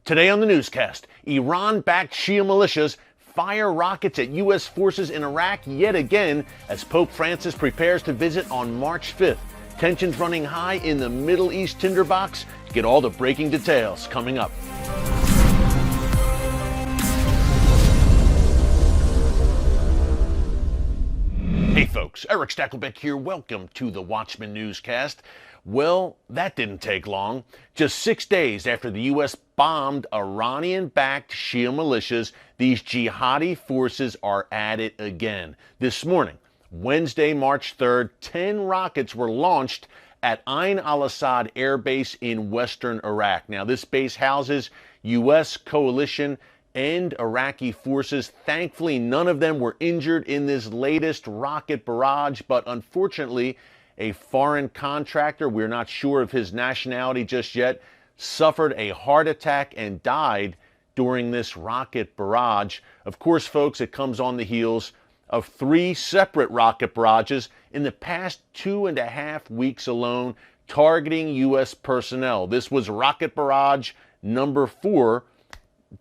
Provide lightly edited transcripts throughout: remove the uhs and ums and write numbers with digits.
Today on the newscast, Iran-backed Shia militias fire rockets at U.S. forces in Iraq yet again as Pope Francis prepares to visit on March 5th. Tensions running high in the Middle East tinderbox. Get all the breaking details coming up. Hey folks, Erick Stakelbeck here. Welcome to the Watchman Newscast. Well, that didn't take long. Just 6 days after the U.S. bombed Iranian-backed Shia militias, these jihadi forces are at it again. This morning, Wednesday, March 3rd, 10 rockets were launched at Ain Al-Asad airbase in western Iraq. Now, this base houses U.S. coalition and Iraqi forces. Thankfully, none of them were injured in this latest rocket barrage, but unfortunately, a foreign contractor, we're not sure of his nationality just yet, suffered a heart attack and died during this rocket barrage. Of course, folks, it comes on the heels of 3 separate rocket barrages in the past 2.5 weeks alone, targeting U.S. personnel. This was rocket barrage number 4,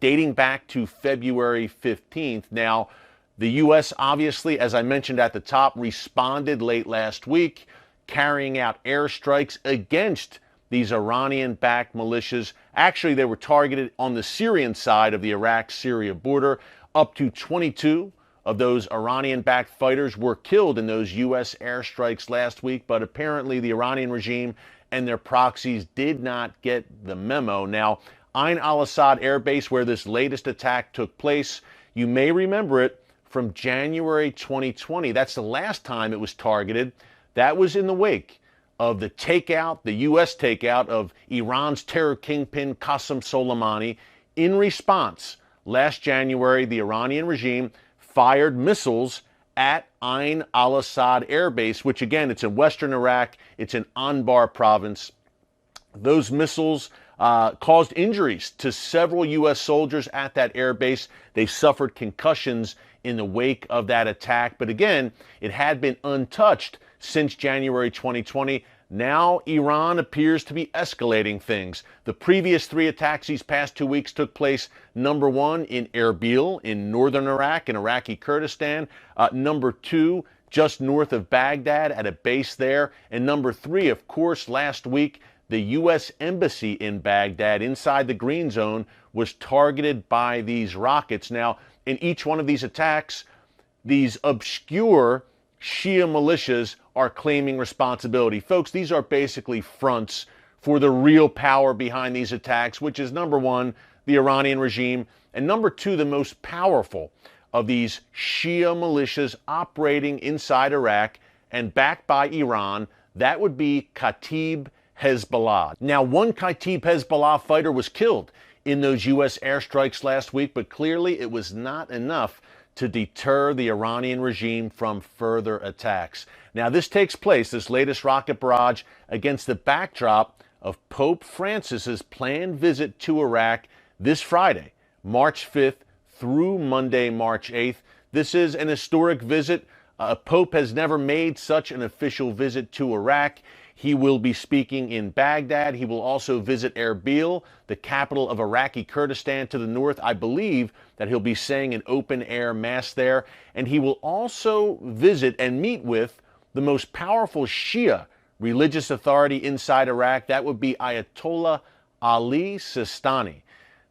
dating back to February 15th. Now, the U.S. obviously, as I mentioned at the top, responded late last week, carrying out airstrikes against these Iranian-backed militias. Actually, they were targeted on the Syrian side of the Iraq-Syria border. Up to 22 of those Iranian-backed fighters were killed in those U.S. airstrikes last week, but apparently the Iranian regime and their proxies did not get the memo. Now, Ain Al-Asad Air Base, where this latest attack took place, you may remember it from January 2020. That's the last time it was targeted. That was in the wake of the takeout, the U.S. takeout of Iran's terror kingpin Qasem Soleimani. In response, last January, the Iranian regime fired missiles at Ain Al-Asad Air Base, which again, it's in western Iraq. It's in Anbar province. Those missiles caused injuries to several U.S. soldiers at that air base. They suffered concussions in the wake of that attack. But again, it had been untouched since January 2020. Now Iran appears to be escalating things. The previous 3 attacks these past 2 weeks took place, number 1 in Erbil in northern Iraq, in Iraqi Kurdistan, number 2 just north of Baghdad at a base there, and number 3, of course, last week, the U.S. Embassy in Baghdad, inside the Green Zone, was targeted by these rockets. Now, in each one of these attacks, these obscure Shia militias are claiming responsibility. Folks, these are basically fronts for the real power behind these attacks, which is number 1, the Iranian regime, and number 2, the most powerful of these Shia militias operating inside Iraq and backed by Iran. That would be Kataib Hezbollah. Now, one Kataib Hezbollah fighter was killed in those U.S. airstrikes last week, but clearly it was not enough to deter the Iranian regime from further attacks. Now, this takes place, this latest rocket barrage, against the backdrop of Pope Francis's planned visit to Iraq this Friday, March 5th through Monday, March 8th. This is an historic visit. A Pope has never made such an official visit to Iraq. He will be speaking in Baghdad. He will also visit Erbil, the capital of Iraqi Kurdistan to the north. I believe that he'll be saying an open-air mass there. And he will also visit and meet with the most powerful Shia religious authority inside Iraq. That would be Ayatollah Ali Sistani.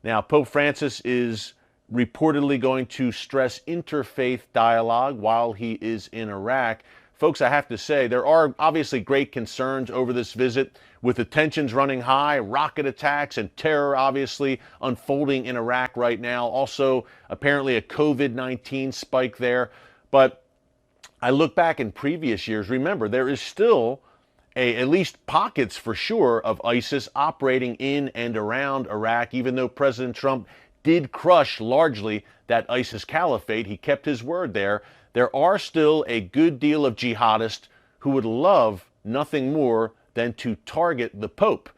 Now, Pope Francis is reportedly going to stress interfaith dialogue while he is in Iraq. Folks, I have to say, there are obviously great concerns over this visit, with the tensions running high, rocket attacks and terror obviously unfolding in Iraq right now. Also, apparently a COVID-19 spike there. But I look back in previous years, remember, there is still at least pockets for sure of ISIS operating in and around Iraq, even though President Trump did crush largely that ISIS caliphate. He kept his word there. There are still a good deal of jihadists who would love nothing more than to target the Pope.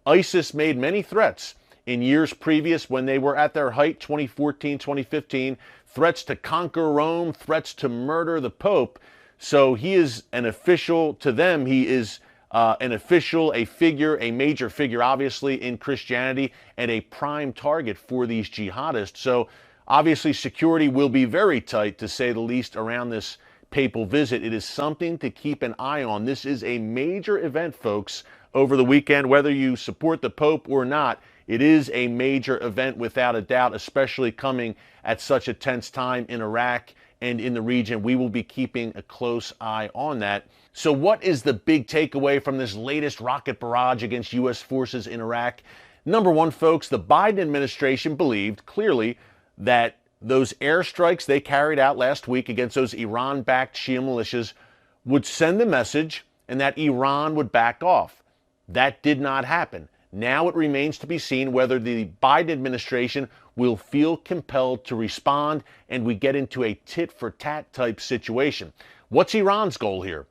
ISIS made many threats in years previous when they were at their height, 2014, 2015, threats to conquer Rome, threats to murder the Pope. So he is an official to them. He is an official, a figure, a major figure, obviously, in Christianity, and a prime target for these jihadists. So obviously security will be very tight, to say the least, around this papal visit. It is something to keep an eye on. This is a major event, folks, over the weekend. Whether you support the Pope or not, it is a major event without a doubt, especially coming at such a tense time in Iraq and in the region. We will be keeping a close eye on that. So what is the big takeaway from this latest rocket barrage against U.S. forces in Iraq? Number one, folks, the Biden administration believed clearly that those airstrikes they carried out last week against those Iran-backed Shia militias would send the message and that Iran would back off. That did not happen. Now it remains to be seen whether the Biden administration will feel compelled to respond and we get into a tit-for-tat type situation. What's Iran's goal here?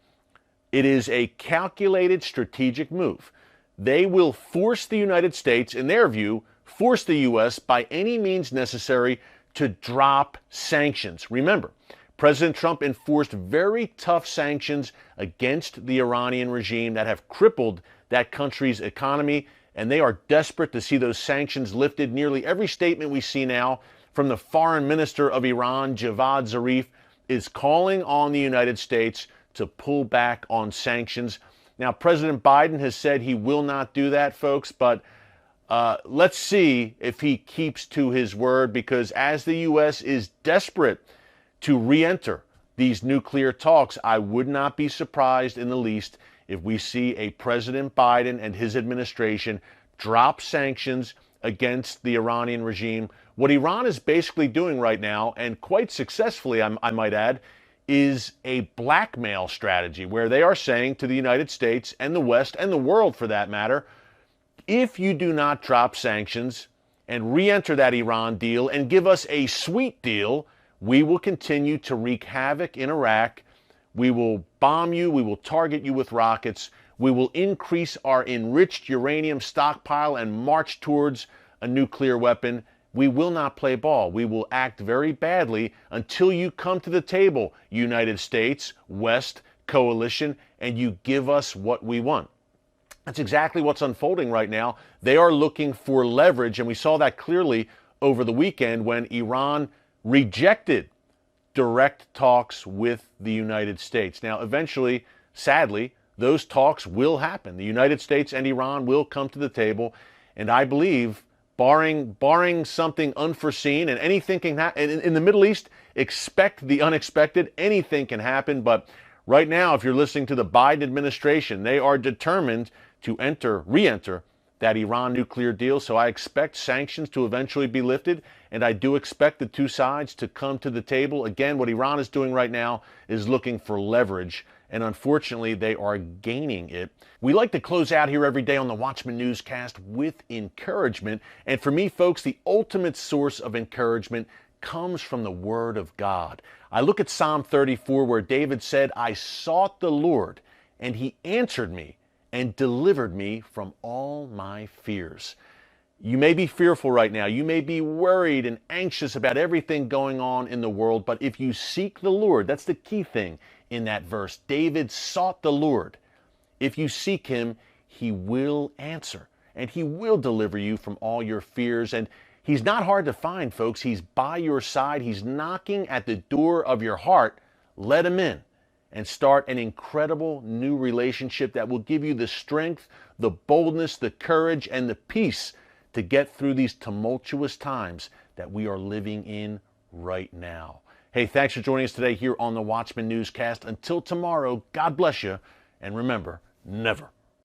It is a calculated strategic move. They will force the United States, in their view, force the U.S. by any means necessary to drop sanctions. Remember, President Trump enforced very tough sanctions against the Iranian regime that have crippled that country's economy, and they are desperate to see those sanctions lifted. Nearly every statement we see now from the foreign minister of Iran, Javad Zarif, is calling on the United States to pull back on sanctions. Now, President Biden has said he will not do that, folks, but let's see if he keeps to his word, because as the U.S. is desperate to re-enter these nuclear talks, I would not be surprised in the least if we see a President Biden and his administration drop sanctions against the Iranian regime. What Iran is basically doing right now, and quite successfully, I might add, is a blackmail strategy where they are saying to the United States and the West and the world for that matter, if you do not drop sanctions and re-enter that Iran deal and give us a sweet deal, we will continue to wreak havoc in Iraq. We will bomb you. We will target you with rockets. We will increase our enriched uranium stockpile and march towards a nuclear weapon. We will not play ball. We will act very badly until you come to the table, United States, West, coalition, and you give us what we want. That's exactly what's unfolding right now. They are looking for leverage, and we saw that clearly over the weekend when Iran rejected direct talks with the United States. Now, eventually, sadly, those talks will happen. The United States and Iran will come to the table, and I believe, barring something unforeseen, and anything can happen in the Middle East, expect the unexpected. Anything can happen, but right now, if you're listening to the Biden administration, they are determined to re-enter that Iran nuclear deal. So I expect sanctions to eventually be lifted, and I do expect the two sides to come to the table. Again, what Iran is doing right now is looking for leverage, and unfortunately, they are gaining it. We like to close out here every day on the Watchman Newscast with encouragement, and for me, folks, the ultimate source of encouragement comes from the Word of God. I look at Psalm 34, where David said, I sought the Lord, and He answered me and delivered me from all my fears. You may be fearful right now. You may be worried and anxious about everything going on in the world, but if you seek the Lord, that's the key thing in that verse. David sought the Lord. If you seek Him, He will answer, and He will deliver you from all your fears. And He's not hard to find, folks. He's by your side. He's knocking at the door of your heart. Let Him in and start an incredible new relationship that will give you the strength, the boldness, the courage, and the peace to get through these tumultuous times that we are living in right now. Hey, thanks for joining us today here on the Watchman Newscast. Until tomorrow, God bless you, and remember, never